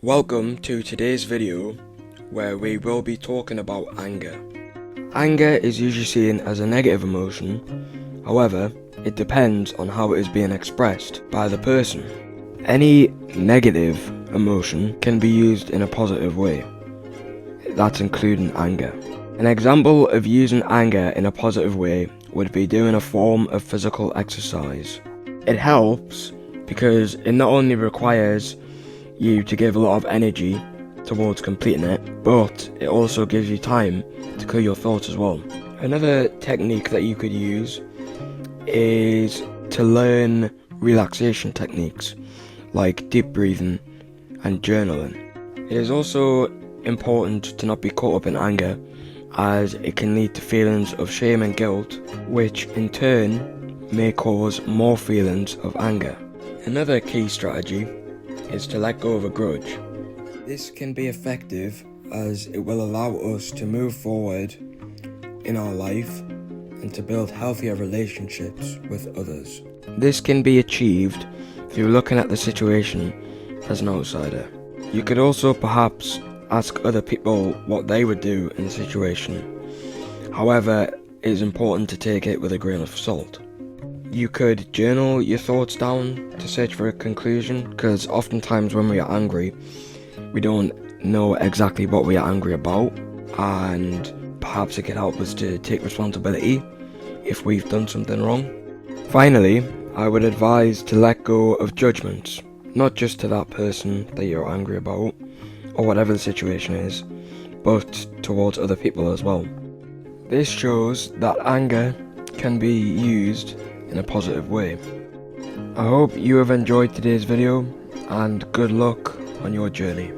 Welcome to today's video where we will be talking about anger. Anger is usually seen as a negative emotion, however, it depends on how it is being expressed by the person. Any negative emotion can be used in a positive way, that's including anger. An example of using anger in a positive way would be doing a form of physical exercise. It helps because it not only requires you to give a lot of energy towards completing it, but it also gives you time to clear your thoughts as well. Another technique that you could use is to learn relaxation techniques like deep breathing and journaling. It is also important to not be caught up in anger, as it can lead to feelings of shame and guilt, which in turn may cause more feelings of anger. Another key strategy is to let go of a grudge. This can be effective as it will allow us to move forward in our life and to build healthier relationships with others. This can be achieved through looking at the situation as an outsider. You could also perhaps ask other people what they would do in the situation. However, it is important to take it with a grain of salt. You could journal your thoughts down to search for a conclusion, because oftentimes when we are angry, we don't know exactly what we are angry about, and perhaps it could help us to take responsibility if we've done something wrong. Finally, I would advise to let go of judgments, not just to that person that you're angry about, or whatever the situation is, but towards other people as well. This shows that anger can be used in a positive way. I hope you have enjoyed today's video, and good luck on your journey.